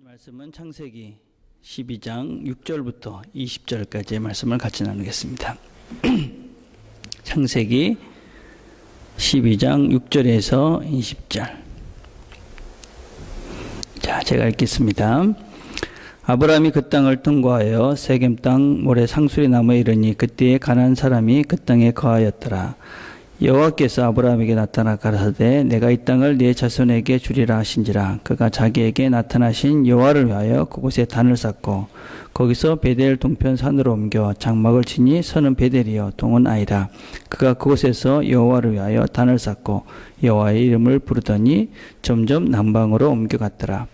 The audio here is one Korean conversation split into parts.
말씀은 창세기 12장 6절부터 20절까지의 말씀을 같이 나누겠습니다. 창세기 12장 6절에서 20절. 자, 제가 읽겠습니다. 아브라함이 그 땅을 통과하여 세겜 땅 모래 상수리 나무에 이르니 그때에 가나안 사람이 그 땅에 거하였더라. 여호와께서 아브라함에게 나타나 가라사대 내가 이 땅을 네 자손에게 주리라 하신지라. 그가 자기에게 나타나신 여호와를 위하여 그곳에 단을 쌓고 거기서 베델 동편 산으로 옮겨 장막을 치니 서는 베델이요 동은 아이라. 그가 그곳에서 여호와를 위하여 단을 쌓고 여호와의 이름을 부르더니 점점 남방으로 옮겨갔더라.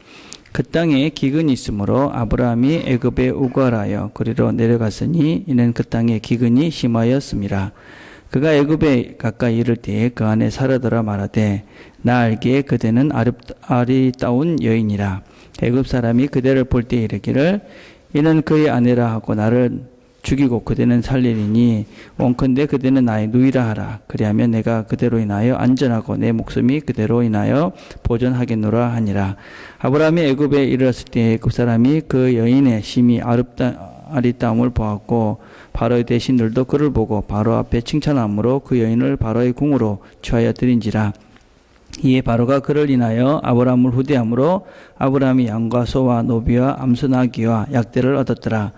그 땅에 기근이 있으므로 아브라함이 애굽에 우거하여 그리로 내려갔으니 이는 그 땅에 기근이 심하였음이라. 그가 애굽에 가까이 이를 때에 그 안에 사라더라 말하되 나 알기에 그대는 아리따운 여인이라. 애굽 사람이 그대를 볼 때 이르기를 이는 그의 아내라 하고 나를 죽이고 그대는 살리리니 원컨대 그대는 나의 누이라 하라. 그리하면 내가 그대로 인하여 안전하고 내 목숨이 그대로 인하여 보존하겠노라 하니라. 아브라함이 애굽에 이르렀을 때 애굽 사람이 그 여인의 심히 아리따움을 보았고 바로의 대신들도 그를 보고 바로 앞에 칭찬함으로 그 여인을 바로의 궁으로 취하여 드린지라. 이에 바로가 그를 인하여 아브라함을 후대함으로 아브라함이 양과 소와 노비와 암소 나귀와 약대를 얻었더라.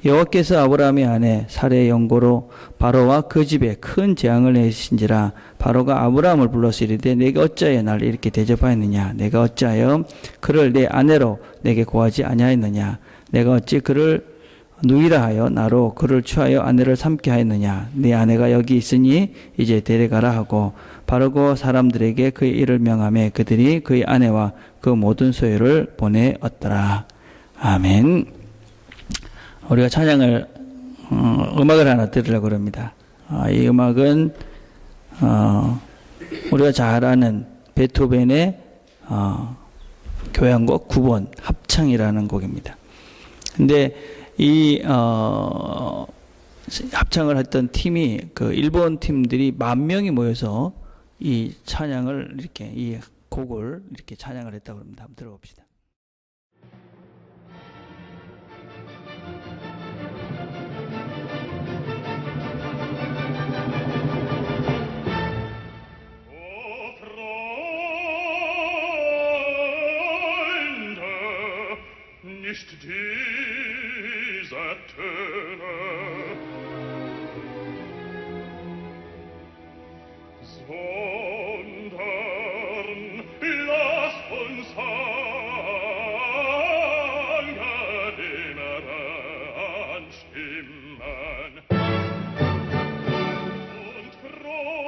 여호와께서 아브라함의 아내 사레의 연고로 바로와 그 집에 큰 재앙을 내리신지라. 바로가 아브라함을 불러서 이르되 내가 어찌하여 나를 이렇게 대접하였느냐. 내가 어찌하여 그를 내 아내로 내게 고하지 아니하였느냐. 내가 어찌 그를 누이라 하여 나로 그를 취하여 아내를 삼게 하였느냐. 네 아내가 여기 있으니 이제 데려가라 하고 바르고 사람들에게 그의 일을 명하며 그들이 그의 아내와 그 모든 소유를 보내었더라. 아멘. 우리가 찬양을 음악을 하나 들으려고 합니다. 이 음악은 우리가 잘 아는 베토벤의 교향곡 9번 합창이라는 곡입니다. 근데 이 합창을 했던 팀이 그 일본 팀들이 10,000명이 모여서 이 찬양을 이렇게 이 곡을 이렇게 찬양을 했다고 합니다. 한번 들어봅시다. Nicht dieser Töne, sondern lass uns angenehmere anstimmen und in der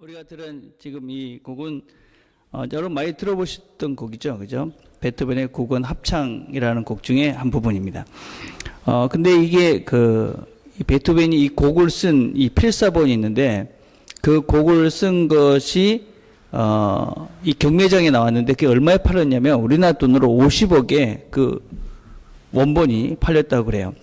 우리가 들은 지금 이 곡은 여러분 많이 들어보셨던 곡이죠, 그죠? 베토벤의 국원 합창이라는 곡 중에 한 부분입니다. 근데 이게 이 베토벤이 이 곡을 쓴 이 필사본이 있는데 그 곡을 쓴 것이 이 경매장에 나왔는데 그게 얼마에 팔렸냐면 우리나라 돈으로 50억에 그 원본이 팔렸다고 그래요.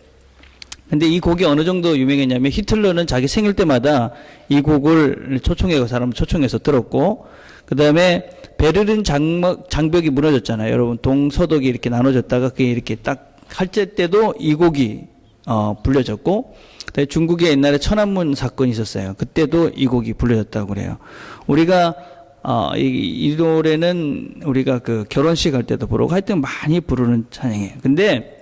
근데 이 곡이 어느 정도 유명했냐면 히틀러는 자기 생일 때마다 이 곡을 사람을 초청해서 들었고, 그 다음에 베를린 장벽이 무너졌잖아요. 여러분 동서독이 이렇게 나눠졌다가 그게 이렇게 딱 할제 때도 이 곡이 불려졌고, 그다음에 중국에 옛날에 천안문 사건이 있었어요. 그때도 이 곡이 불려졌다고 그래요. 우리가 이 노래는 우리가 그 결혼식 할 때도 부르고 하여튼 많이 부르는 찬양이에요. 근데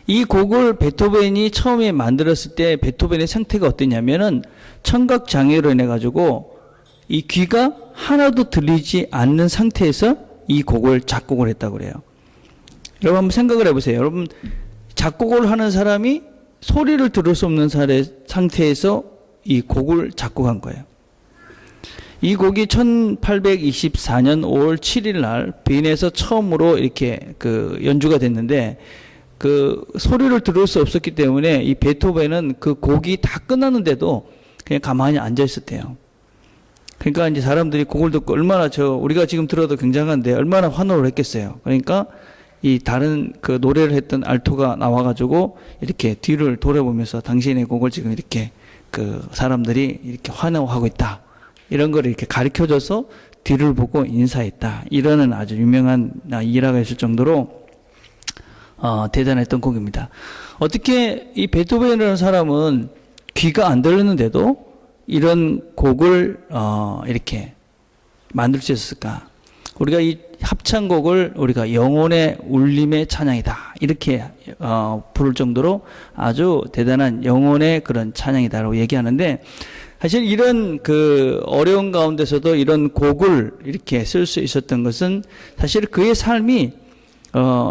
이 곡을 베토벤이 처음에 만들었을 때 베토벤의 상태가 어땠냐면은 청각 장애로 인해 가지고 이 귀가 하나도 들리지 않는 상태에서 이 곡을 작곡을 했다고 그래요. 여러분 한번 생각을 해보세요. 여러분 작곡을 하는 사람이 소리를 들을 수 없는 상태에서 이 곡을 작곡한 거예요. 이 곡이 1824년 5월 7일 날 빈에서 처음으로 이렇게 그 연주가 됐는데 그 소리를 들을 수 없었기 때문에 이 베토벤은 그 곡이 다 끝났는데도 그냥 가만히 앉아 있었대요. 그러니까 이제 사람들이 곡을 듣고 얼마나 우리가 지금 들어도 굉장한데 얼마나 환호를 했겠어요. 그러니까 이 다른 그 노래를 했던 알토가 나와가지고 이렇게 뒤를 돌아보면서 당신의 곡을 지금 이렇게 그 사람들이 이렇게 환호하고 있다. 이런 걸 이렇게 가르쳐줘서 뒤를 보고 인사했다. 이러는 아주 유명한 일화가 있을 정도로 대단했던 곡입니다. 어떻게 이 베토벤이라는 사람은 귀가 안 들렸는데도 이런 곡을 이렇게 만들 수 있었을까? 우리가 이 합창곡을 우리가 영혼의 울림의 찬양이다 이렇게 부를 정도로 아주 대단한 영혼의 그런 찬양이다라고 얘기하는데, 사실 이런 그 어려운 가운데서도 이런 곡을 이렇게 쓸 수 있었던 것은 사실 그의 삶이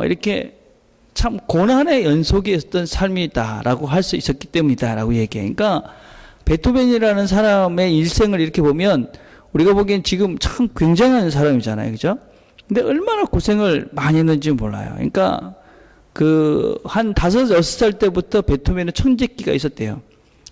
이렇게 참 고난의 연속이었던 삶이다라고 할 수 있었기 때문이다라고 얘기해요. 그러니까 베토벤이라는 사람의 일생을 이렇게 보면 우리가 보기엔 지금 참 굉장한 사람이잖아요, 그죠? 근데 얼마나 고생을 많이 했는지 몰라요. 그러니까 한 5, 6살 때부터 베토벤은 청재기가 있었대요.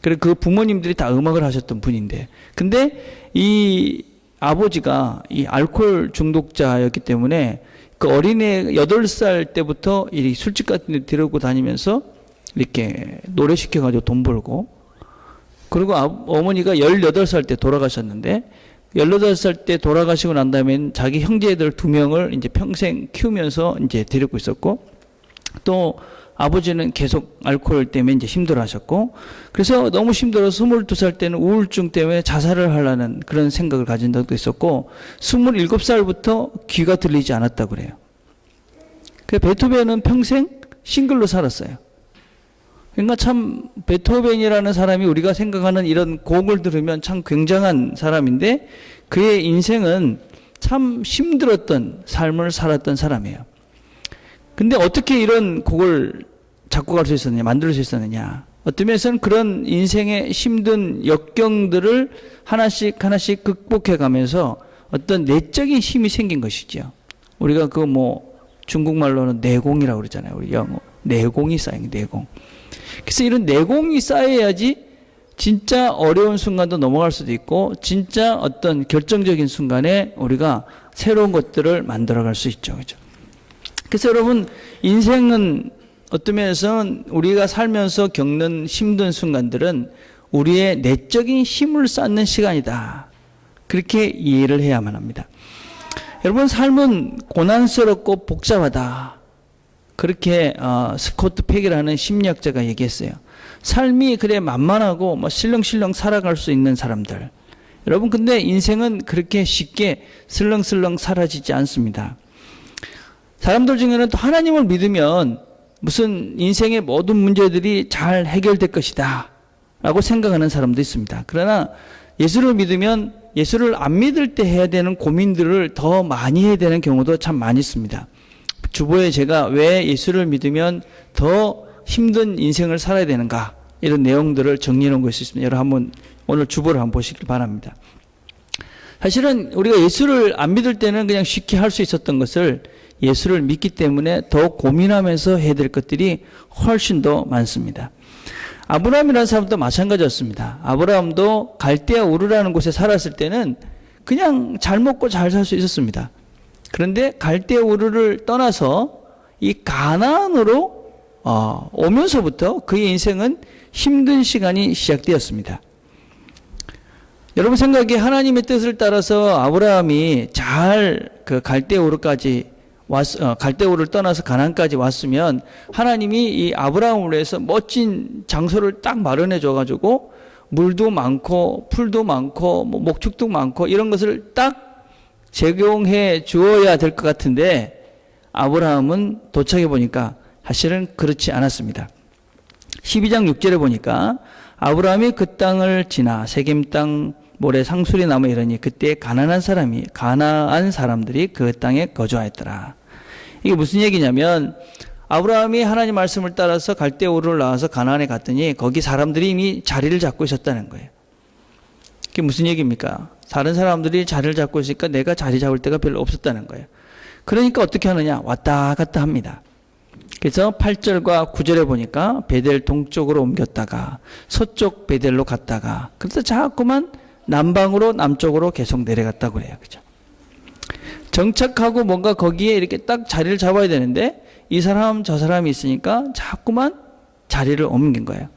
그리고 그 부모님들이 다 음악을 하셨던 분인데, 근데 이 아버지가 이 알코올 중독자였기 때문에 그 어린애 8살 때부터 이 술집 같은 데 데리고 다니면서 이렇게 노래시켜가지고 돈 벌고, 그리고 어머니가 18살 때 돌아가셨는데 18살 때 돌아가시고 난 다음엔 자기 형제들 2명을 이제 평생 키우면서 이제 데리고 있었고, 또 아버지는 계속 알코올 때문에 이제 힘들어 하셨고, 그래서 너무 힘들어서 22살 때는 우울증 때문에 자살을 하려는 그런 생각을 가진 적도 있었고, 27살부터 귀가 들리지 않았다고 그래요. 그 베토벤은 평생 싱글로 살았어요. 그러니까 참 베토벤이라는 사람이 우리가 생각하는 이런 곡을 들으면 참 굉장한 사람인데 그의 인생은 참 힘들었던 삶을 살았던 사람이에요. 근데 어떻게 이런 곡을 작곡할 수 있었느냐, 만들 수 있었느냐. 어떤 면에서는 그런 인생의 힘든 역경들을 하나씩 극복해 가면서 어떤 내적인 힘이 생긴 것이죠. 우리가 중국말로는 내공이라고 그러잖아요. 우리 영어. 내공이 쌓인 내공. 그래서 이런 내공이 쌓여야지 진짜 어려운 순간도 넘어갈 수도 있고 진짜 어떤 결정적인 순간에 우리가 새로운 것들을 만들어갈 수 있죠. 그죠? 그래서 여러분 인생은 어떤 면에서는 우리가 살면서 겪는 힘든 순간들은 우리의 내적인 힘을 쌓는 시간이다. 그렇게 이해를 해야만 합니다. 여러분 삶은 고난스럽고 복잡하다. 그렇게 스코트 팩이라는 심리학자가 얘기했어요. 삶이 그래 만만하고 실렁실렁 살아갈 수 있는 사람들. 여러분 근데 인생은 그렇게 쉽게 슬렁슬렁 사라지지 않습니다. 사람들 중에는 또 하나님을 믿으면 무슨 인생의 모든 문제들이 잘 해결될 것이다 라고 생각하는 사람도 있습니다. 그러나 예수를 믿으면 예수를 안 믿을 때 해야 되는 고민들을 더 많이 해야 되는 경우도 참 많이 있습니다. 주보에 제가 왜 예수를 믿으면 더 힘든 인생을 살아야 되는가 이런 내용들을 정리해 놓은 것이 있습니다. 여러분 한번 오늘 주보를 한번 보시길 바랍니다. 사실은 우리가 예수를 안 믿을 때는 그냥 쉽게 할 수 있었던 것을 예수를 믿기 때문에 더 고민하면서 해야 될 것들이 훨씬 더 많습니다. 아브라함이라는 사람도 마찬가지였습니다. 아브라함도 갈대아 우르라는 곳에 살았을 때는 그냥 잘 먹고 잘 살 수 있었습니다. 그런데 갈대아 우르를 떠나서 이 가나안으로 오면서부터 그의 인생은 힘든 시간이 시작되었습니다. 여러분 생각에 하나님의 뜻을 따라서 아브라함이 잘 그 갈대아 우르까지 갈대아 우르를 떠나서 가나안까지 왔으면 하나님이 이 아브라함을 위해서 멋진 장소를 딱 마련해 줘가지고 물도 많고 풀도 많고 뭐 목축도 많고 이런 것을 딱 제공해 주어야 될 것 같은데 아브라함은 도착해 보니까 사실은 그렇지 않았습니다. 12장 6절에 보니까 아브라함이 그 땅을 지나 세겜 땅 모래 상수리 나무에 이르니 그때 가나안 사람들이 그 땅에 거주하였더라. 이게 무슨 얘기냐면 아브라함이 하나님 말씀을 따라서 갈대아 우르를 나와서 가나안에 갔더니 거기 사람들이 이미 자리를 잡고 있었다는 거예요. 그게 무슨 얘기입니까? 다른 사람들이 자리를 잡고 있으니까 내가 자리 잡을 데가 별로 없었다는 거예요. 그러니까 어떻게 하느냐? 왔다 갔다 합니다. 그래서 8절과 9절에 보니까 베델 동쪽으로 옮겼다가 서쪽 베델로 갔다가 그래서 자꾸만 남방으로 남쪽으로 계속 내려갔다고 그래요. 그죠? 정착하고 뭔가 거기에 이렇게 딱 자리를 잡아야 되는데 이 사람 저 사람이 있으니까 자꾸만 자리를 옮긴 거예요.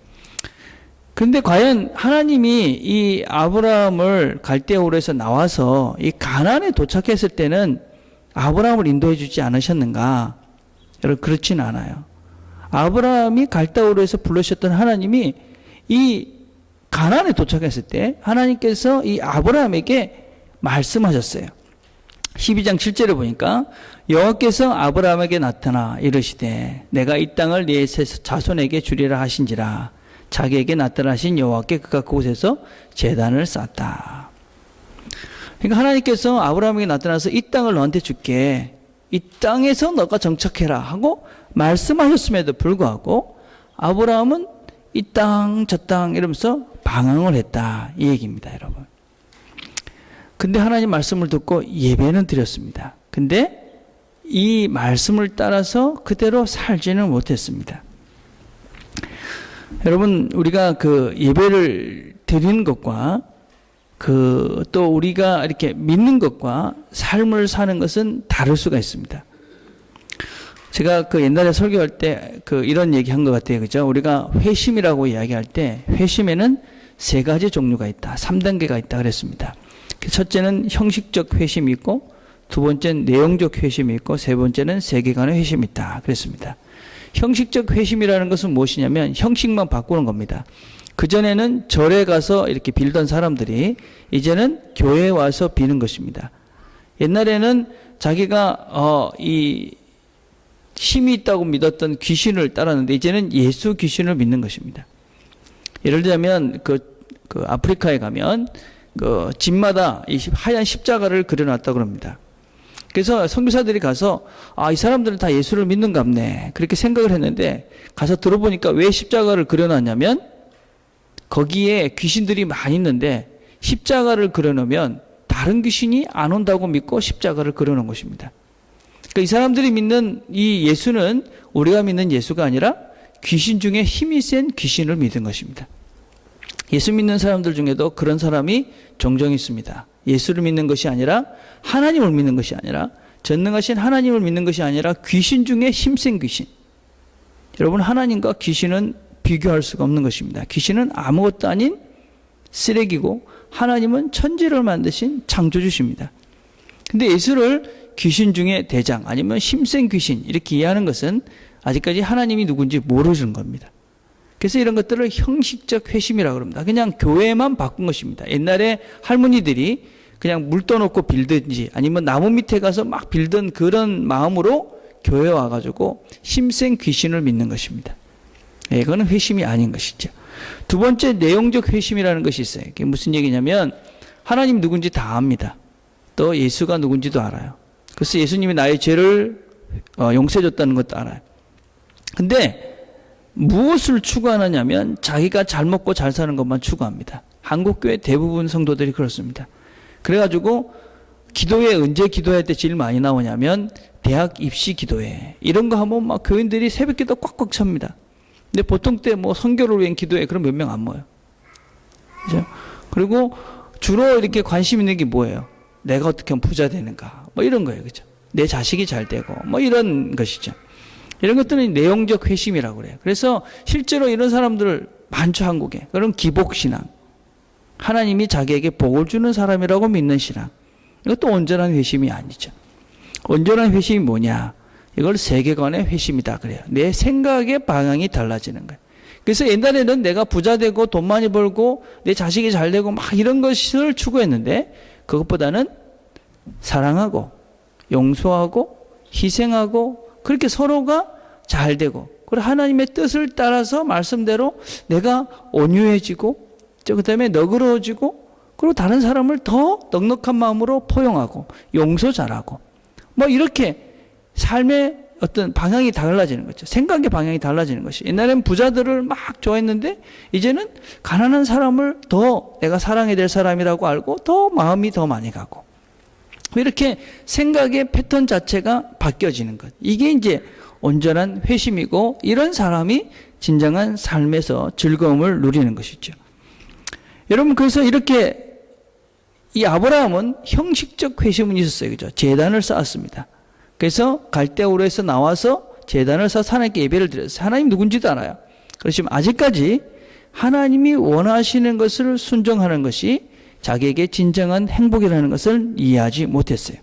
그런데 과연 하나님이 이 아브라함을 갈대아 우르에서 나와서 이 가나안에 도착했을 때는 아브라함을 인도해 주지 않으셨는가? 여러분 그렇지는 않아요. 아브라함이 갈대아 우르에서 불러주셨던 하나님이 이 가나안에 도착했을 때 하나님께서 이 아브라함에게 말씀하셨어요. 12장 7절에 보니까 여호와께서 아브라함에게 나타나 이르시되 내가 이 땅을 네 자손에게 주리라 하신지라 자기에게 나타나신 여호와께 그가 그곳에서 제단을 쌓았다. 그러니까 하나님께서 아브라함에게 나타나서 이 땅을 너한테 줄게. 이 땅에서 너가 정착해라 하고 말씀하셨음에도 불구하고 아브라함은 이 땅 저 땅 이러면서 방황을 했다. 이 얘기입니다, 여러분. 근데 하나님 말씀을 듣고 예배는 드렸습니다. 근데 이 말씀을 따라서 그대로 살지는 못했습니다. 여러분, 우리가 그 예배를 드리는 것과 또 우리가 이렇게 믿는 것과 삶을 사는 것은 다를 수가 있습니다. 제가 그 옛날에 설교할 때 이런 얘기 한 것 같아요. 그죠? 우리가 회심이라고 이야기할 때 회심에는 3가지 종류가 있다. 3단계가 있다 그랬습니다. 첫째는 형식적 회심이 있고, 두 번째는 내용적 회심이 있고, 세 번째는 세계관의 회심이 있다 그랬습니다. 형식적 회심이라는 것은 무엇이냐면 형식만 바꾸는 겁니다. 그전에는 절에 가서 이렇게 빌던 사람들이 이제는 교회에 와서 비는 것입니다. 옛날에는 자기가 이 힘이 있다고 믿었던 귀신을 따랐는데 이제는 예수 귀신을 믿는 것입니다. 예를 들자면 아프리카에 가면 집마다 이 하얀 십자가를 그려놨다고 합니다. 그래서 선교사들이 가서 이 사람들은 다 예수를 믿는갑네 그렇게 생각을 했는데 가서 들어보니까 왜 십자가를 그려놨냐면 거기에 귀신들이 많이 있는데 십자가를 그려놓으면 다른 귀신이 안 온다고 믿고 십자가를 그려놓은 것입니다. 그러니까 이 사람들이 믿는 이 예수는 우리가 믿는 예수가 아니라 귀신 중에 힘이 센 귀신을 믿은 것입니다. 예수 믿는 사람들 중에도 그런 사람이 종종 있습니다. 예수를 믿는 것이 아니라 하나님을 믿는 것이 아니라 전능하신 하나님을 믿는 것이 아니라 귀신 중에 힘센 귀신. 여러분, 하나님과 귀신은 비교할 수가 없는 것입니다. 귀신은 아무것도 아닌 쓰레기고 하나님은 천지를 만드신 창조주십니다. 근데 예수를 귀신 중에 대장 아니면 힘센 귀신 이렇게 이해하는 것은 아직까지 하나님이 누군지 모르는 겁니다. 그래서 이런 것들을 형식적 회심이라고 합니다. 그냥 교회만 바꾼 것입니다. 옛날에 할머니들이 그냥 물 떠놓고 빌든지 아니면 나무 밑에 가서 막 빌던 그런 마음으로 교회에 와가지고 힘센 귀신을 믿는 것입니다. 이거는 회심이 아닌 것이죠. 두 번째 내용적 회심이라는 것이 있어요. 그게 무슨 얘기냐면 하나님 누군지 다 압니다. 또 예수가 누군지도 알아요. 그래서 예수님이 나의 죄를 용서해 줬다는 것도 알아요. 근데 무엇을 추구하느냐면 자기가 잘 먹고 잘 사는 것만 추구합니다. 한국교회 대부분 성도들이 그렇습니다. 그래가지고 기도회 언제 기도할 때 제일 많이 나오냐면 대학 입시 기도회 이런 거 하면 막 교인들이 새벽 기도 꽉꽉 찹니다. 근데 보통 때 뭐 선교를 위한 기도회 그럼 몇 명 안 모여요. 그죠? 그리고 주로 이렇게 관심 있는 게 뭐예요? 내가 어떻게 하면 부자 되는가 뭐 이런 거예요. 그죠? 내 자식이 잘 되고 뭐 이런 것이죠. 이런 것들은 내용적 회심이라고 그래요. 그래서 실제로 이런 사람들 많죠, 한국에. 그런 기복신앙. 하나님이 자기에게 복을 주는 사람이라고 믿는 신앙. 이것도 온전한 회심이 아니죠. 온전한 회심이 뭐냐? 이걸 세계관의 회심이다 그래요. 내 생각의 방향이 달라지는 거예요. 그래서 옛날에는 내가 부자 되고 돈 많이 벌고 내 자식이 잘 되고 막 이런 것을 추구했는데 그것보다는 사랑하고 용서하고 희생하고 그렇게 서로가 잘 되고 그리고 하나님의 뜻을 따라서 말씀대로 내가 온유해지고 그 다음에 너그러워지고 그리고 다른 사람을 더 넉넉한 마음으로 포용하고 용서 잘하고 뭐 이렇게 삶의 어떤 방향이 달라지는 거죠. 생각의 방향이 달라지는 것이. 옛날엔 부자들을 막 좋아했는데 이제는 가난한 사람을 더 내가 사랑해야 될 사람이라고 알고 더 마음이 더 많이 가고 이렇게 생각의 패턴 자체가 바뀌어지는 것. 이게 이제 온전한 회심이고 이런 사람이 진정한 삶에서 즐거움을 누리는 것이죠. 여러분 그래서 이렇게 이 아브라함은 형식적 회심은 있었어요. 그죠? 제단을 쌓았습니다. 그래서 갈대우르에서 나와서 제단을 쌓아서 하나님께 예배를 드렸어요. 하나님 누군지도 알아요. 그렇지만 아직까지 하나님이 원하시는 것을 순종하는 것이 자기에게 진정한 행복이라는 것을 이해하지 못했어요.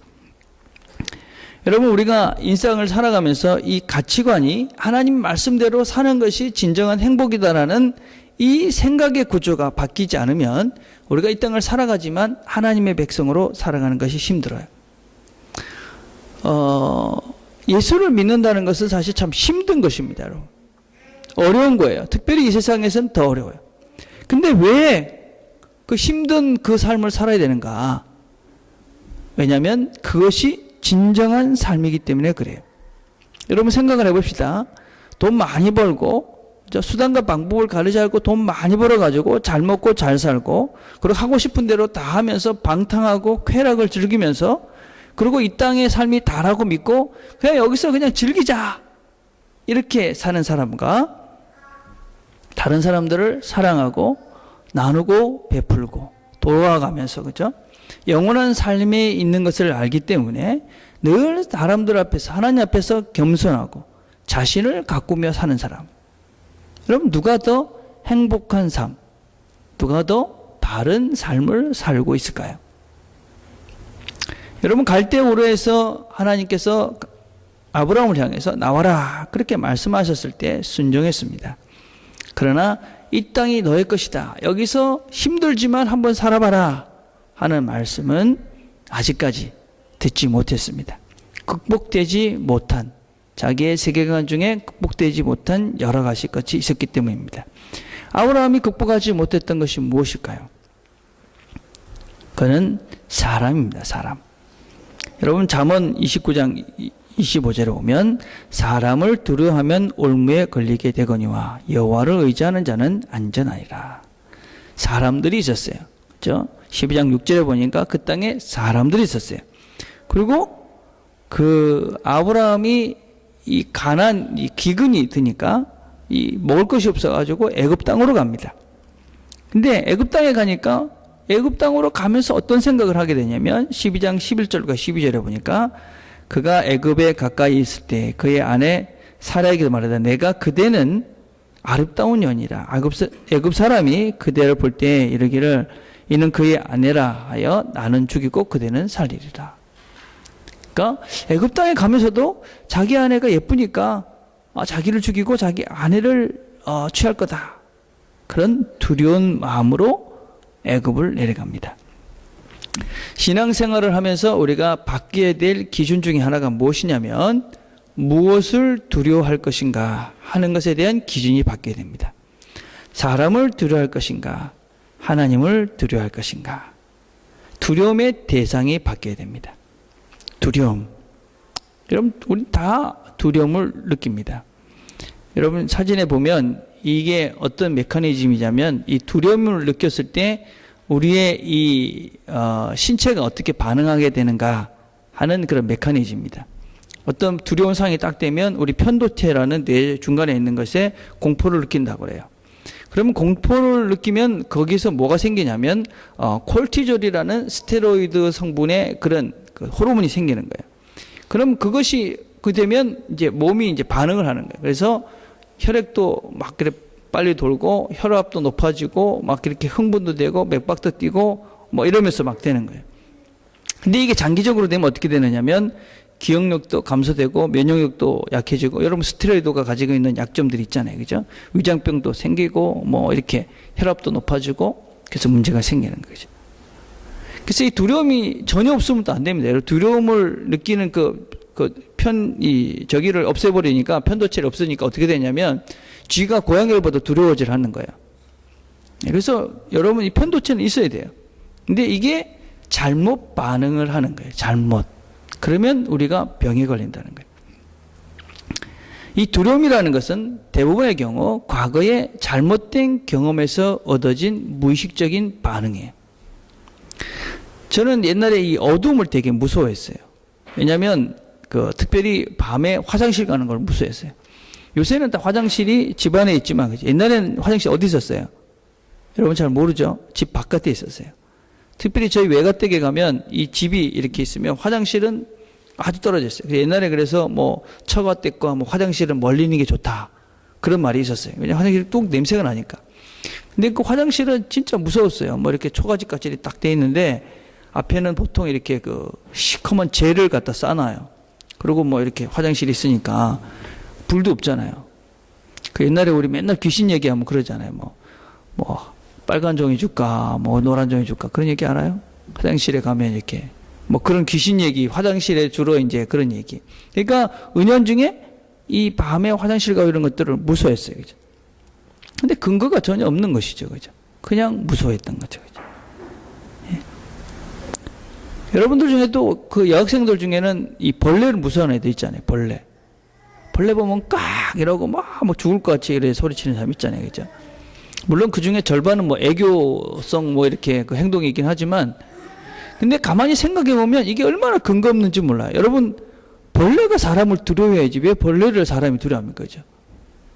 여러분 우리가 인생을 살아가면서 이 가치관이 하나님 말씀대로 사는 것이 진정한 행복이다라는 이 생각의 구조가 바뀌지 않으면 우리가 이 땅을 살아가지만 하나님의 백성으로 살아가는 것이 힘들어요. 예수를 믿는다는 것은 사실 참 힘든 것입니다. 여러분. 어려운 거예요. 특별히 이 세상에서는 더 어려워요. 근데 왜 그 힘든 그 삶을 살아야 되는가? 왜냐하면 그것이 진정한 삶이기 때문에 그래요. 여러분 생각을 해봅시다. 돈 많이 벌고 수단과 방법을 가리지 않고 돈 많이 벌어가지고 잘 먹고 잘 살고 그리고 하고 싶은 대로 다 하면서 방탕하고 쾌락을 즐기면서 그리고 이 땅의 삶이 다라고 믿고 그냥 여기서 그냥 즐기자 이렇게 사는 사람과 다른 사람들을 사랑하고 나누고 베풀고 도와가면서 그죠? 영원한 삶에 있는 것을 알기 때문에 늘 사람들 앞에서 하나님 앞에서 겸손하고 자신을 가꾸며 사는 사람. 여러분 누가 더 행복한 삶, 누가 더 바른 삶을 살고 있을까요? 여러분 갈대우르에서 하나님께서 아브라함을 향해서 나와라 그렇게 말씀하셨을 때 순종했습니다. 그러나 이 땅이 너의 것이다. 여기서 힘들지만 한번 살아봐라 하는 말씀은 아직까지 듣지 못했습니다. 극복되지 못한 자기의 세계관 중에 극복되지 못한 여러 가지 것이 있었기 때문입니다. 아브라함이 극복하지 못했던 것이 무엇일까요? 그는 사람입니다. 사람. 여러분 잠언 29장 25절에 보면 사람을 두려워하면 올무에 걸리게 되거니와 여호와를 의지하는 자는 안전하리라. 사람들이 있었어요. 그렇죠? 12장 6절에 보니까 그 땅에 사람들이 있었어요. 그리고 그 아브라함이 이 가난 이 기근이 드니까 이 먹을 것이 없어가지고 애굽 땅으로 갑니다. 근데 애굽 땅에 가니까 애굽 땅으로 가면서 어떤 생각을 하게 되냐면 12장 11절과 12절에 보니까 그가 애굽에 가까이 있을 때 그의 아내 사라에게 말하다 내가 그대는 아름다운 여인이라 애굽 사람이 그대를 볼 때 이르기를 이는 그의 아내라 하여 나는 죽이고 그대는 살리리라. 그러니까 애굽 땅에 가면서도 자기 아내가 예쁘니까 자기를 죽이고 자기 아내를 취할 거다. 그런 두려운 마음으로 애굽을 내려갑니다. 신앙생활을 하면서 우리가 바뀌어야 될 기준 중에 하나가 무엇이냐면 무엇을 두려워할 것인가 하는 것에 대한 기준이 바뀌어야 됩니다. 사람을 두려워할 것인가 하나님을 두려워할 것인가 두려움의 대상이 바뀌어야 됩니다. 두려움. 여러분 우리 다 두려움을 느낍니다. 여러분 사진에 보면 이게 어떤 메커니즘이냐면 이 두려움을 느꼈을 때 우리의 이 신체가 어떻게 반응하게 되는가 하는 그런 메커니즘입니다. 어떤 두려운 상황이 딱 되면 우리 편도체라는 뇌 중간에 있는 것에 공포를 느낀다고 그래요. 그러면 공포를 느끼면 거기서 뭐가 생기냐면 콜티졸이라는 스테로이드 성분의 그런 그 호르몬이 생기는 거예요. 그럼 그것이 그 되면 이제 몸이 이제 반응을 하는 거예요. 그래서 혈액도 막 그래 빨리 돌고 혈압도 높아지고 막 이렇게 흥분도 되고 맥박도 뛰고 뭐 이러면서 막 되는 거예요. 근데 이게 장기적으로 되면 어떻게 되느냐면 기억력도 감소되고 면역력도 약해지고 여러분 스테로이드가 가지고 있는 약점들이 있잖아요. 그죠? 위장병도 생기고 뭐 이렇게 혈압도 높아지고 그래서 문제가 생기는 거죠. 그래서 이 두려움이 전혀 없으면 또 안 됩니다. 여러분 두려움을 느끼는 저기를 없애버리니까 편도체를 없으니까 어떻게 되냐면 쥐가 고양이보다 두려워질 하는 거예요. 그래서 여러분 이 편도체는 있어야 돼요. 근데 이게 잘못 반응을 하는 거예요. 잘못. 그러면 우리가 병에 걸린다는 거예요. 이 두려움이라는 것은 대부분의 경우 과거의 잘못된 경험에서 얻어진 무의식적인 반응이에요. 저는 옛날에 이 어둠을 되게 무서워했어요. 왜냐하면 특별히 밤에 화장실 가는 걸 무서워했어요. 요새는 다 화장실이 집 안에 있지만 그치? 옛날에는 화장실 어디 있었어요? 여러분 잘 모르죠? 집 바깥에 있었어요. 특별히 저희 외가댁에 가면 이 집이 이렇게 있으면 화장실은 아주 떨어져 있어요. 옛날에 그래서 뭐 처가댁과 뭐 화장실은 멀리 있는 게 좋다. 그런 말이 있었어요. 왜냐면 화장실이 뚝 냄새가 나니까. 근데 그 화장실은 진짜 무서웠어요. 뭐 이렇게 초가집 같이 딱 돼 있는데 앞에는 보통 이렇게 시커먼 재를 갖다 싸놔요. 그리고 뭐 이렇게 화장실이 있으니까 불도 없잖아요. 옛날에 우리 맨날 귀신 얘기하면 그러잖아요. 뭐 빨간 종이 줄까, 뭐 노란 종이 줄까 그런 얘기 알아요? 화장실에 가면 이렇게 뭐 그런 귀신 얘기, 화장실에 주로 이제 그런 얘기. 그러니까 은연중에 이 밤에 화장실 가고 이런 것들을 무서워했어요, 그죠? 근데 근거가 전혀 없는 것이죠, 그죠? 그냥 무서워했던 거죠, 그죠? 예. 여러분들 중에도 여학생들 중에는 이 벌레를 무서워하는 애들 있잖아요, 벌레. 벌레 보면 깍 이러고 막 죽을 것 같이 이래 소리치는 사람 있잖아요, 그죠? 물론 그 중에 절반은 뭐 애교성 뭐 이렇게 행동이 있긴 하지만 근데 가만히 생각해 보면 이게 얼마나 근거 없는지 몰라요. 여러분 벌레가 사람을 두려워해야지 왜 벌레를 사람이 두려워합니까? 그죠?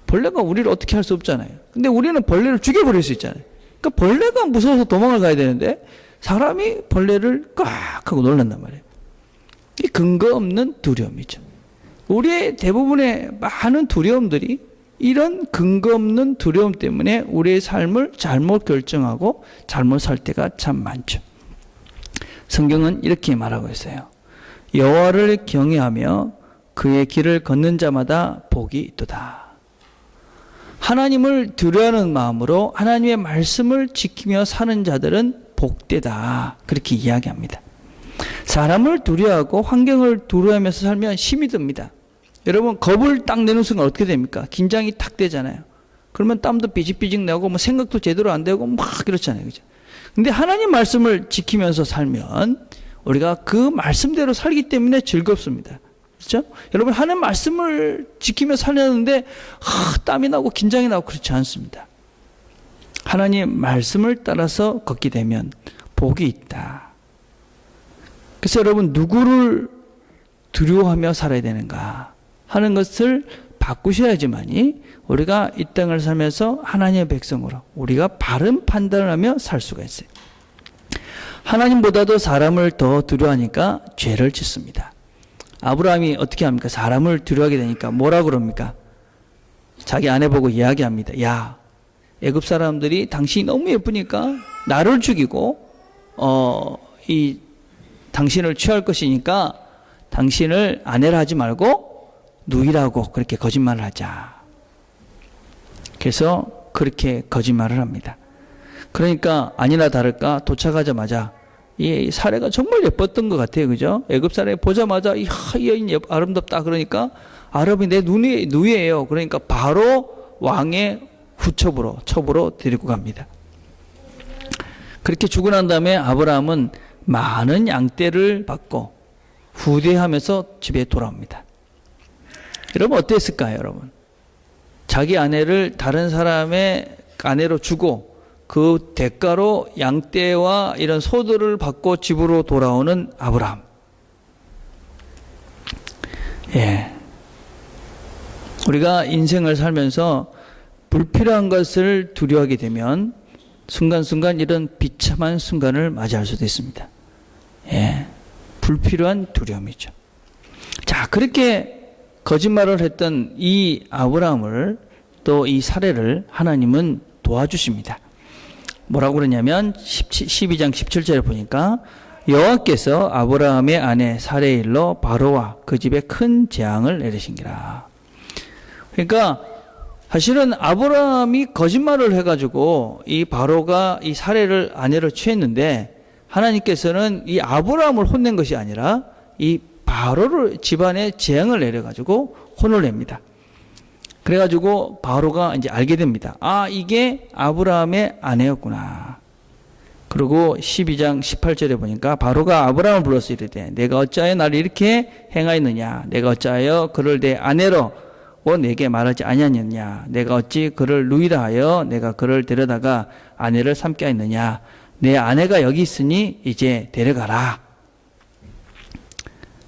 벌레가 우리를 어떻게 할 수 없잖아요. 근데 우리는 벌레를 죽여버릴 수 있잖아요. 그러니까 벌레가 무서워서 도망을 가야 되는데 사람이 벌레를 꽉 하고 놀란단 말이에요. 이 근거 없는 두려움이죠. 우리의 대부분의 많은 두려움들이 이런 근거 없는 두려움 때문에 우리의 삶을 잘못 결정하고 잘못 살 때가 참 많죠. 성경은 이렇게 말하고 있어요. 여호와를 경외하며 그의 길을 걷는 자마다 복이 있도다. 하나님을 두려워하는 마음으로 하나님의 말씀을 지키며 사는 자들은 복되다. 그렇게 이야기합니다. 사람을 두려워하고 환경을 두려워하면서 살면 힘이 듭니다. 여러분 겁을 딱 내는 순간 어떻게 됩니까? 긴장이 탁 되잖아요. 그러면 땀도 삐직삐직 나고 뭐 생각도 제대로 안 되고 막 그렇잖아요. 그죠? 근데 하나님 말씀을 지키면서 살면 우리가 그 말씀대로 살기 때문에 즐겁습니다. 그렇죠? 여러분 하나님 말씀을 지키며 살려는데 땀이 나고 긴장이 나고 그렇지 않습니다. 하나님 말씀을 따라서 걷게 되면 복이 있다. 그래서 여러분 누구를 두려워하며 살아야 되는가 하는 것을 바꾸셔야지만이 우리가 이 땅을 살면서 하나님의 백성으로 우리가 바른 판단을 하며 살 수가 있어요. 하나님보다도 사람을 더 두려워하니까 죄를 짓습니다. 아브라함이 어떻게 합니까? 사람을 두려워하게 되니까 뭐라 그럽니까? 자기 아내 보고 이야기합니다. 야, 애굽 사람들이 당신이 너무 예쁘니까 나를 죽이고 당신을 취할 것이니까 당신을 아내라 하지 말고 누이라고 그렇게 거짓말을 하자. 그래서 그렇게 거짓말을 합니다. 그러니까 아니나 다를까 도착하자마자 이 사례가 정말 예뻤던 것 같아요. 그죠? 애굽 사례 보자마자 이 여인 아름답다 그러니까 아름이 내 누이예요. 그러니까 바로 왕의 첩으로 데리고 갑니다. 그렇게 주고 난 다음에 아브라함은 많은 양떼를 받고 후대하면서 집에 돌아옵니다. 여러분 어땠을까요? 여러분 자기 아내를 다른 사람의 아내로 주고 그 대가로 양떼와 이런 소들을 받고 집으로 돌아오는 아브라함. 예. 우리가 인생을 살면서 불필요한 것을 두려워하게 되면 순간순간 이런 비참한 순간을 맞이할 수도 있습니다. 예. 불필요한 두려움이죠. 자, 그렇게 거짓말을 했던 이 아브라함을 또 이 사례를 하나님은 도와주십니다. 뭐라고 그러냐면 12장 17절에 보니까 여호와께서 아브라함의 아내 사레의 일로 바로와 그 집에 큰 재앙을 내리신기라. 그러니까 사실은 아브라함이 거짓말을 해가지고 이 바로가 이 사레를 아내로 취했는데 하나님께서는 이 아브라함을 혼낸 것이 아니라 이 바로를 집안에 재앙을 내려가지고 혼을 냅니다. 그래가지고 바로가 이제 알게 됩니다. 아, 이게 아브라함의 아내였구나. 그리고 12장 18절에 보니까 바로가 아브라함을 불러서 이르되 내가 어찌하여 나를 이렇게 행하였느냐, 내가 어찌하여 그를 내 아내로 내게 말하지 아니하였느냐, 내가 어찌 그를 누이라 하여 내가 그를 데려다가 아내를 삼게 하였느냐, 내 아내가 여기 있으니 이제 데려가라.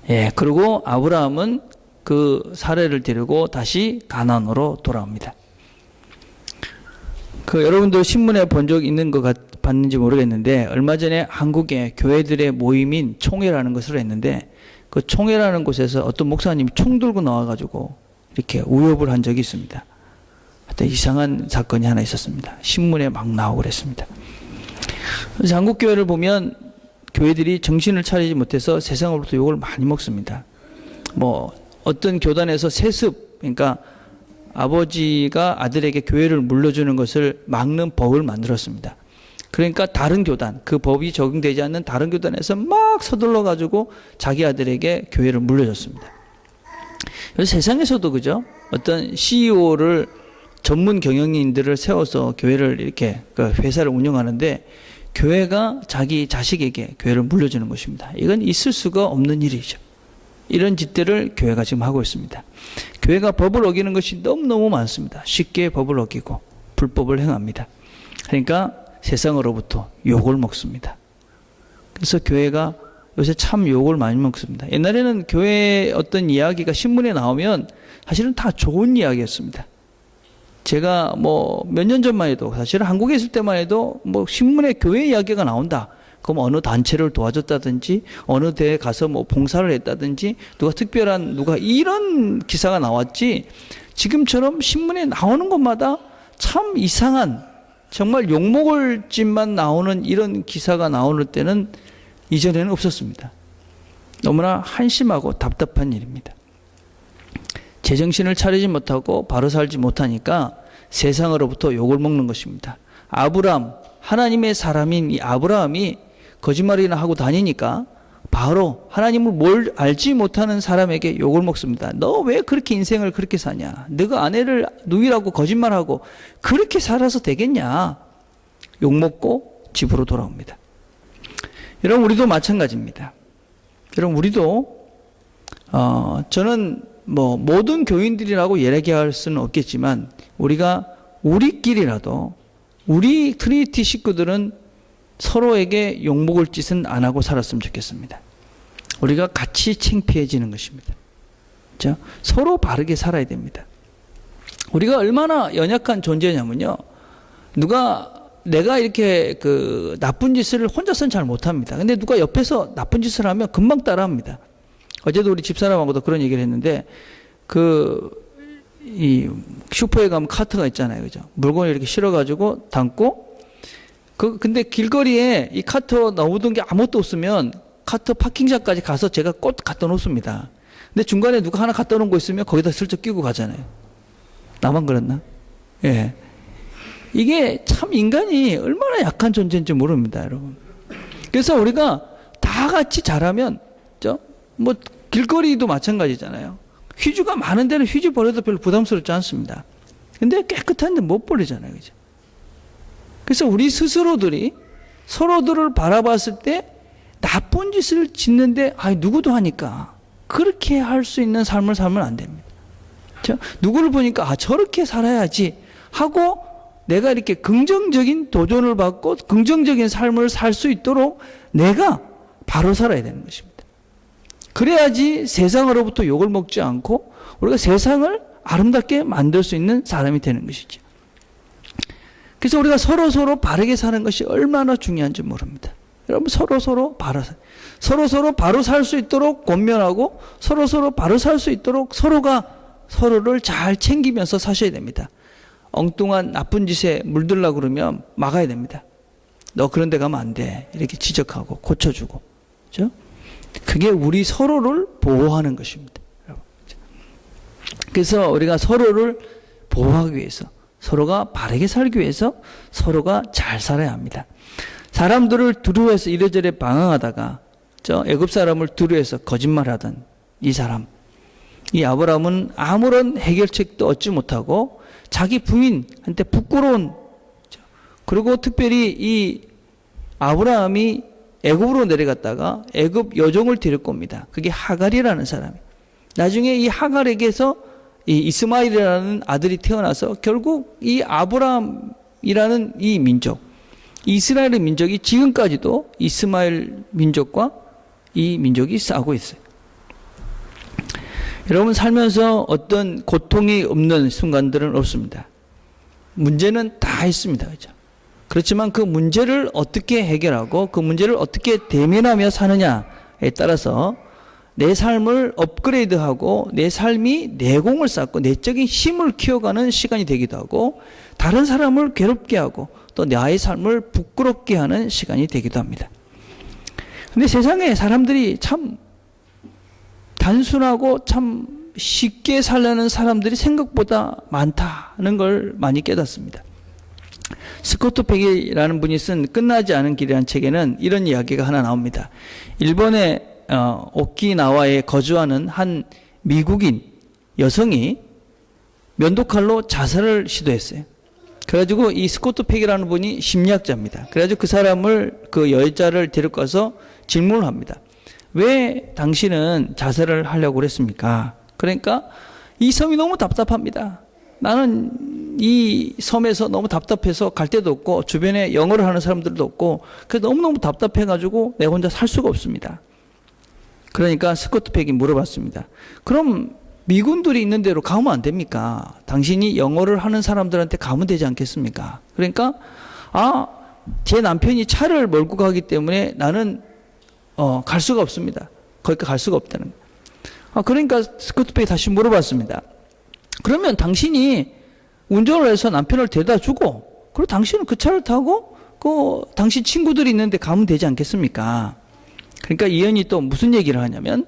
예, 그리고 아브라함은 그 사례를 데리고 다시 가나안으로 돌아옵니다. 여러분도 신문에 본 적 있는 것 봤는지 모르겠는데 얼마 전에 한국의 교회들의 모임인 총회라는 것을 했는데 그 총회라는 곳에서 어떤 목사님이 총 들고 나와가지고 이렇게 위협을 한 적이 있습니다. 하여튼 이상한 사건이 하나 있었습니다. 신문에 막 나오고 그랬습니다. 그래서 한국 교회를 보면 교회들이 정신을 차리지 못해서 세상으로부터 욕을 많이 먹습니다. 어떤 교단에서 세습, 그러니까 아버지가 아들에게 교회를 물려주는 것을 막는 법을 만들었습니다. 그러니까 다른 교단, 그 법이 적용되지 않는 다른 교단에서 막 서둘러 가지고 자기 아들에게 교회를 물려줬습니다. 그래서 세상에서도 그죠? 어떤 CEO를 전문 경영인들을 세워서 교회를 이렇게 회사를 운영하는데 교회가 자기 자식에게 교회를 물려주는 것입니다. 이건 있을 수가 없는 일이죠. 이런 짓들을 교회가 지금 하고 있습니다. 교회가 법을 어기는 것이 너무너무 많습니다. 쉽게 법을 어기고 불법을 행합니다. 그러니까 세상으로부터 욕을 먹습니다. 그래서 교회가 요새 참 욕을 많이 먹습니다. 옛날에는 교회 어떤 이야기가 신문에 나오면 사실은 다 좋은 이야기였습니다. 제가 몇 년 전만 해도 사실은 한국에 있을 때만 해도 신문에 교회 이야기가 나온다. 그럼 어느 단체를 도와줬다든지 어느 데에 가서 봉사를 했다든지 누가 이런 기사가 나왔지, 지금처럼 신문에 나오는 것마다 참 이상한 정말 욕먹을 짓만 나오는 이런 기사가 나오는 때는 이전에는 없었습니다. 너무나 한심하고 답답한 일입니다. 제정신을 차리지 못하고 바로 살지 못하니까 세상으로부터 욕을 먹는 것입니다. 아브라함, 하나님의 사람인 이 아브라함이 거짓말이나 하고 다니니까 바로 하나님을 뭘 알지 못하는 사람에게 욕을 먹습니다. 너 왜 그렇게 인생을 그렇게 사냐? 너가 아내를 누이라고 거짓말하고 그렇게 살아서 되겠냐? 욕먹고 집으로 돌아옵니다. 여러분, 우리도 마찬가지입니다. 여러분, 우리도 저는 모든 교인들이라고 얘기할 수는 없겠지만 우리끼리라도 우리 트리니티 식구들은 서로에게 욕먹을 짓은 안 하고 살았으면 좋겠습니다. 우리가 같이 창피해지는 것입니다. 그렇죠? 서로 바르게 살아야 됩니다. 우리가 얼마나 연약한 존재냐면요, 내가 이렇게 나쁜 짓을 혼자서는 잘 못합니다. 근데 누가 옆에서 나쁜 짓을 하면 금방 따라합니다. 어제도 우리 집사람하고도 그런 얘기를 했는데, 이 슈퍼에 가면 카트가 있잖아요. 그죠? 물건을 이렇게 실어가지고 담고, 근데 길거리에 이 카트 넣어둔 게 아무것도 없으면 카트 파킹장까지 가서 제가 꽃 갖다 놓습니다. 근데 중간에 누가 하나 갖다 놓은 거 있으면 거기다 슬쩍 끼고 가잖아요. 나만 그랬나? 예. 이게 참 인간이 얼마나 약한 존재인지 모릅니다, 여러분. 그래서 우리가 다 같이 잘하면, 길거리도 마찬가지잖아요. 휴지가 많은 데는 휴지 버려도 별로 부담스럽지 않습니다. 근데 깨끗한 데 못 버리잖아요, 그죠? 그래서 우리 스스로들이 서로들을 바라봤을 때 나쁜 짓을 짓는데, 누구도 하니까 그렇게 할 수 있는 삶을 살면 안 됩니다. 그렇죠? 누구를 보니까 저렇게 살아야지 하고 내가 이렇게 긍정적인 도전을 받고 긍정적인 삶을 살 수 있도록 내가 바로 살아야 되는 것입니다. 그래야지 세상으로부터 욕을 먹지 않고 우리가 세상을 아름답게 만들 수 있는 사람이 되는 것이죠. 그래서 우리가 서로 바르게 사는 것이 얼마나 중요한지 모릅니다. 여러분 서로 바로 살 수 있도록 권면하고 서로 바로 살 수 있도록 서로가 서로를 잘 챙기면서 사셔야 됩니다. 엉뚱한 나쁜 짓에 물들려고 그러면 막아야 됩니다. 너 그런 데 가면 안 돼. 이렇게 지적하고 고쳐주고. 그렇죠? 그게 우리 서로를 보호하는 것입니다. 그래서 우리가 서로를 보호하기 위해서 서로가 바르게 살기 위해서 서로가 잘 살아야 합니다. 사람들을 두려워해서 이래저래 방황하다가 애굽 사람을 두려워해서 거짓말하던 이 사람, 이 아브라함은 아무런 해결책도 얻지 못하고 자기 부인한테 부끄러운, 그리고 특별히 이 아브라함이 애굽으로 내려갔다가 애굽 여종을 데리고 옵니다. 그게 하갈이라는 사람이. 나중에 이 하갈에게서 이 이스마엘이라는 아들이 태어나서 결국 이 아브라함이라는 이 민족, 이스라엘의 민족이 지금까지도 이스마엘 민족과 이 민족이 싸우고 있어요. 여러분 살면서 어떤 고통이 없는 순간들은 없습니다. 문제는 다 있습니다. 그렇죠? 그렇지만 그 문제를 어떻게 해결하고 그 문제를 어떻게 대면하며 사느냐에 따라서 내 삶을 업그레이드하고 내 삶이 내공을 쌓고 내적인 힘을 키워가는 시간이 되기도 하고 다른 사람을 괴롭게 하고 또 나의 삶을 부끄럽게 하는 시간이 되기도 합니다. 근데 세상에 사람들이 참 단순하고 참 쉽게 살려는 사람들이 생각보다 많다는 걸 많이 깨닫습니다. 스코트 팩이라는 분이 쓴 끝나지 않은 길이라는 책에는 이런 이야기가 하나 나옵니다. 일본의 오키나와에 거주하는 한 미국인 여성이 면도칼로 자살을 시도했어요. 그래가지고 이 스코트 팩이라는 분이 심리학자입니다. 그래가지고 그 사람을, 그 여자를 데리고 가서 질문을 합니다. 왜 당신은 자살을 하려고 그랬습니까? 그러니까 이 섬이 너무 답답합니다. 나는 이 섬에서 너무 답답해서 갈 데도 없고 주변에 영어를 하는 사람들도 없고 그래서 너무너무 답답해가지고 내가 혼자 살 수가 없습니다. 그러니까 스코트 팩이 물어봤습니다. 그럼 미군들이 있는 데로 가면 안 됩니까? 당신이 영어를 하는 사람들한테 가면 되지 않겠습니까? 그러니까 제 남편이 차를 몰고 가기 때문에 나는 갈 수가 없습니다. 거기까지 갈 수가 없다는 거예요. 그러니까 스코트 팩이 다시 물어봤습니다. 그러면 당신이 운전을 해서 남편을 데려다 주고 그리고 당신은 그 차를 타고 당신 친구들이 있는데 가면 되지 않겠습니까? 그러니까 이 여인이 또 무슨 얘기를 하냐면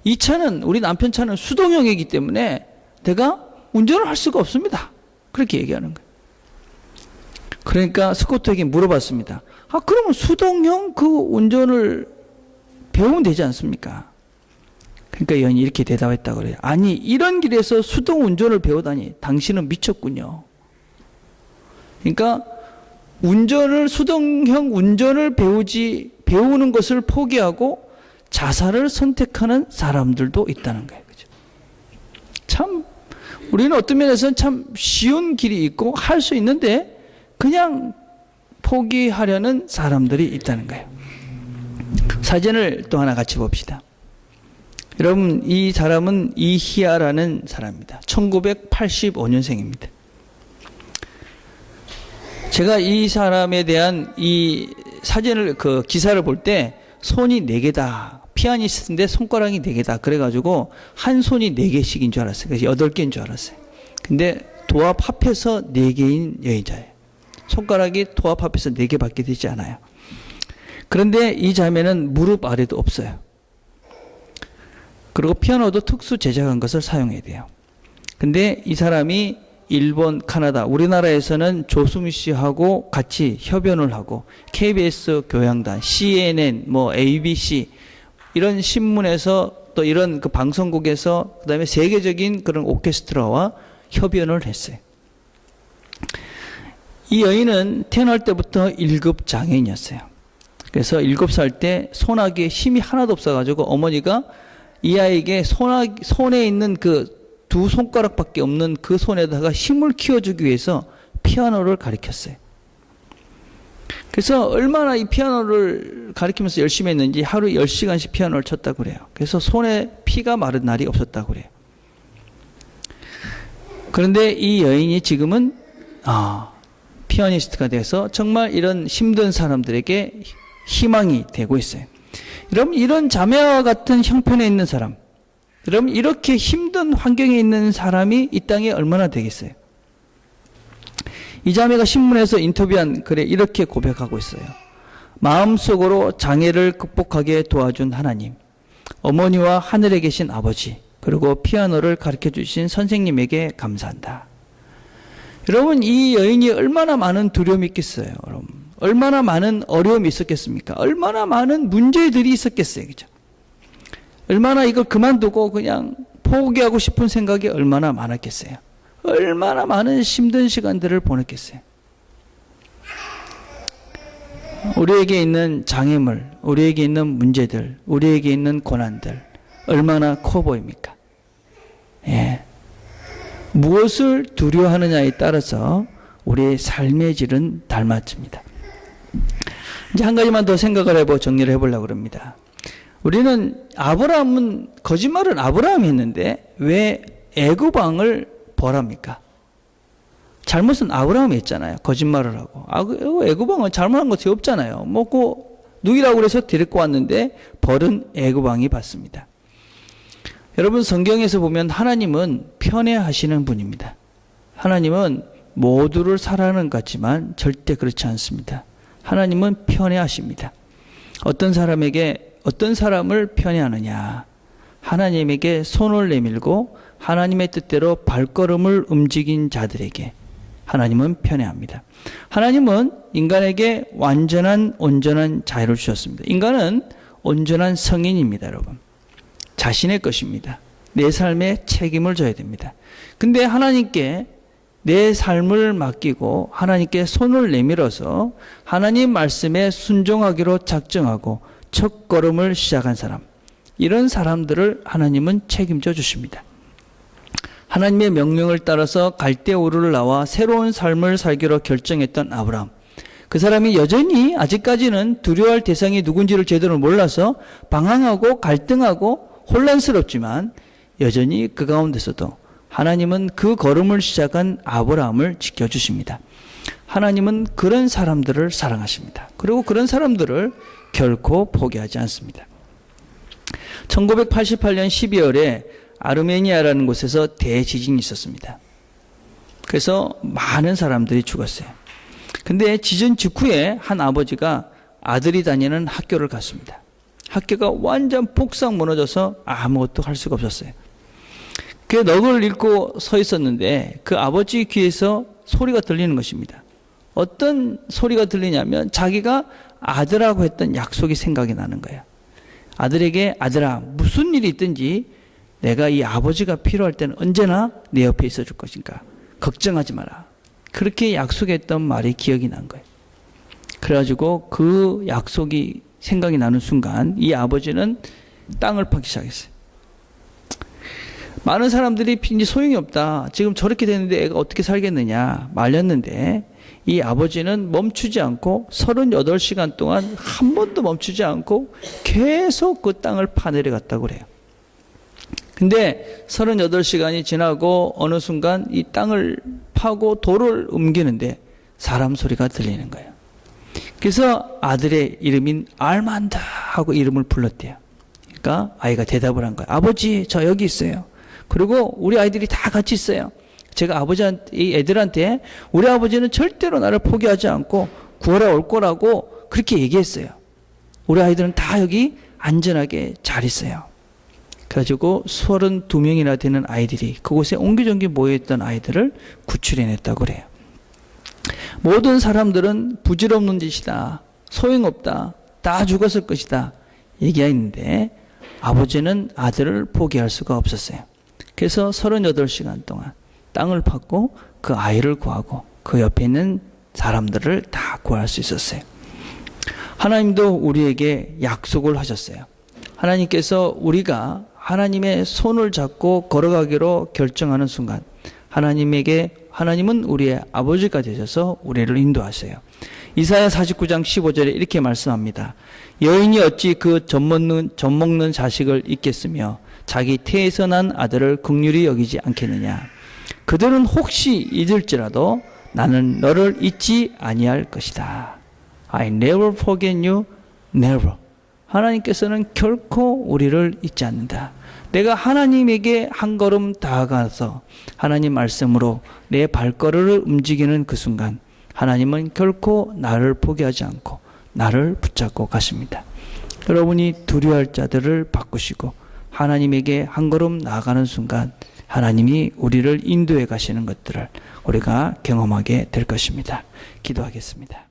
이 차는 우리 남편 차는 수동형이기 때문에 내가 운전을 할 수가 없습니다. 그렇게 얘기하는 거예요. 그러니까 스코트에게 물어봤습니다. 그러면 수동형 그 운전을 배우면 되지 않습니까? 그러니까 여인이 이렇게 대답했다고 그래요. 아니 이런 길에서 수동 운전을 배우다니 당신은 미쳤군요. 그러니까 수동형 운전을 배우는 것을 포기하고 자살을 선택하는 사람들도 있다는 거예요. 그죠? 참 우리는 어떤 면에서는 참 쉬운 길이 있고 할 수 있는데 그냥 포기하려는 사람들이 있다는 거예요. 사진을 또 하나 같이 봅시다. 여러분 이 사람은 이희아라는 사람입니다. 1985년생입니다. 제가 이 사람에 대한 이 사진을 그 기사를 볼 때 손이 4개다. 피아니스트인데 손가락이 4개다. 그래가지고 한 손이 4개씩인 줄 알았어요. 그래서 8개인 줄 알았어요. 근데 도합 합해서 4개인 여자예요. 손가락이 도합 합해서 4개밖에 되지 않아요. 그런데 이 자매는 무릎 아래도 없어요. 그리고 피아노도 특수 제작한 것을 사용해야 돼요. 근데 이 사람이 일본, 카나다, 우리나라에서는 조수미 씨하고 같이 협연을 하고 KBS 교양단, CNN, ABC 이런 신문에서 또 이런 그 방송국에서 그다음에 세계적인 그런 오케스트라와 협연을 했어요. 이 여인은 태어날 때부터 1급 장애인이었어요. 그래서 7살 때 손아귀에 힘이 하나도 없어가지고 어머니가 이 아이에게 손에 있는 그 2 손가락밖에 없는 그 손에다가 힘을 키워주기 위해서 피아노를 가르쳤어요. 그래서 얼마나 이 피아노를 가르치면서 열심히 했는지 하루에 10시간씩 피아노를 쳤다고 그래요. 그래서 손에 피가 마른 날이 없었다고 그래요. 그런데 이 여인이 지금은 피아니스트가 돼서 정말 이런 힘든 사람들에게 희망이 되고 있어요. 여러분, 이런 자매와 같은 형편에 있는 사람, 여러분, 이렇게 힘든 환경에 있는 사람이 이 땅에 얼마나 되겠어요? 이 자매가 신문에서 인터뷰한 글에 이렇게 고백하고 있어요. 마음속으로 장애를 극복하게 도와준 하나님, 어머니와 하늘에 계신 아버지, 그리고 피아노를 가르쳐 주신 선생님에게 감사한다. 여러분, 이 여인이 얼마나 많은 두려움이 있겠어요, 여러분. 얼마나 많은 어려움이 있었겠습니까? 얼마나 많은 문제들이 있었겠어요, 그죠? 얼마나 이걸 그만두고 그냥 포기하고 싶은 생각이 얼마나 많았겠어요. 얼마나 많은 힘든 시간들을 보냈겠어요. 우리에게 있는 장애물, 우리에게 있는 문제들, 우리에게 있는 고난들 얼마나 커 보입니까? 예. 무엇을 두려워하느냐에 따라서 우리의 삶의 질은 달라집니다. 이제 한 가지만 더 생각을 해보고 정리를 해보려고 합니다. 우리는 거짓말은 아브라함이 했는데 왜 애굽왕을 벌합니까? 잘못은 아브라함이 했잖아요. 거짓말을 하고. 애굽왕은 잘못한 것이 없잖아요. 먹고 누이라고 그래서 데리고 왔는데 벌은 애굽왕이 받습니다. 여러분, 성경에서 보면 하나님은 편애하시는 분입니다. 하나님은 모두를 사랑하는 것 같지만 절대 그렇지 않습니다. 하나님은 편애하십니다. 어떤 사람을 편애하느냐? 하나님에게 손을 내밀고 하나님의 뜻대로 발걸음을 움직인 자들에게 하나님은 편애합니다. 하나님은 인간에게 온전한 자유를 주셨습니다. 인간은 온전한 성인입니다, 여러분. 자신의 것입니다. 내 삶에 책임을 져야 됩니다. 근데 하나님께 내 삶을 맡기고 하나님께 손을 내밀어서 하나님 말씀에 순종하기로 작정하고 첫 걸음을 시작한 사람, 이런 사람들을 하나님은 책임져 주십니다. 하나님의 명령을 따라서 갈대우르를 나와 새로운 삶을 살기로 결정했던 아브라함, 그 사람이 여전히 아직까지는 두려워할 대상이 누군지를 제대로 몰라서 방황하고 갈등하고 혼란스럽지만 여전히 그 가운데서도 하나님은 그 걸음을 시작한 아브라함을 지켜주십니다. 하나님은 그런 사람들을 사랑하십니다. 그리고 그런 사람들을 결코 포기하지 않습니다. 1988년 12월에 아르메니아라는 곳에서 대지진이 있었습니다. 그래서 많은 사람들이 죽었어요. 근데 지진 직후에 한 아버지가 아들이 다니는 학교를 갔습니다. 학교가 완전 폭삭 무너져서 아무것도 할 수가 없었어요. 그 넋을 잃고 서 있었는데 그 아버지 귀에서 소리가 들리는 것입니다. 어떤 소리가 들리냐면 자기가 아들하고 했던 약속이 생각이 나는 거예요. 아들에게, 아들아, 무슨 일이 있든지 내가 이 아버지가 필요할 때는 언제나 내 옆에 있어 줄 것인가. 걱정하지 마라. 그렇게 약속했던 말이 기억이 난 거예요. 그래가지고 그 약속이 생각이 나는 순간 이 아버지는 땅을 파기 시작했어요. 많은 사람들이 이제 소용이 없다. 지금 저렇게 되는데 애가 어떻게 살겠느냐 말렸는데 이 아버지는 멈추지 않고 38시간 동안 한 번도 멈추지 않고 계속 그 땅을 파내려갔다고 그래요. 근데 38시간이 지나고 어느 순간 이 땅을 파고 돌을 옮기는데 사람 소리가 들리는 거예요. 그래서 아들의 이름인 알만다 하고 이름을 불렀대요. 그러니까 아이가 대답을 한 거예요. 아버지, 저 여기 있어요. 그리고 우리 아이들이 다 같이 있어요. 제가 이 애들한테 우리 아버지는 절대로 나를 포기하지 않고 구하러 올 거라고 그렇게 얘기했어요. 우리 아이들은 다 여기 안전하게 잘 있어요. 그래가지고 32명이나 되는 아이들이 그곳에 옹기종기 모여있던 아이들을 구출해냈다고 그래요. 모든 사람들은 부질없는 짓이다, 소용없다, 다 죽었을 것이다 얘기했는데 아버지는 아들을 포기할 수가 없었어요. 그래서 38시간 동안 땅을 팠고 그 아이를 구하고 그 옆에 있는 사람들을 다 구할 수 있었어요. 하나님도 우리에게 약속을 하셨어요. 하나님께서 우리가 하나님의 손을 잡고 걸어가기로 결정하는 순간 하나님에게 하나님은 우리의 아버지가 되셔서 우리를 인도하세요. 이사야 49장 15절에 이렇게 말씀합니다. 여인이 어찌 그 젖먹는 자식을 잊겠으며 자기 태에서 난 아들을 긍휼히 여기지 않겠느냐. 그들은 혹시 잊을지라도 나는 너를 잊지 아니할 것이다. I never forget you, never. 하나님께서는 결코 우리를 잊지 않는다. 내가 하나님에게 한 걸음 다가가서 하나님 말씀으로 내 발걸음을 움직이는 그 순간 하나님은 결코 나를 포기하지 않고 나를 붙잡고 가십니다. 여러분이 두려워할 자들을 바꾸시고 하나님에게 한 걸음 나아가는 순간 하나님이 우리를 인도해 가시는 것들을 우리가 경험하게 될 것입니다. 기도하겠습니다.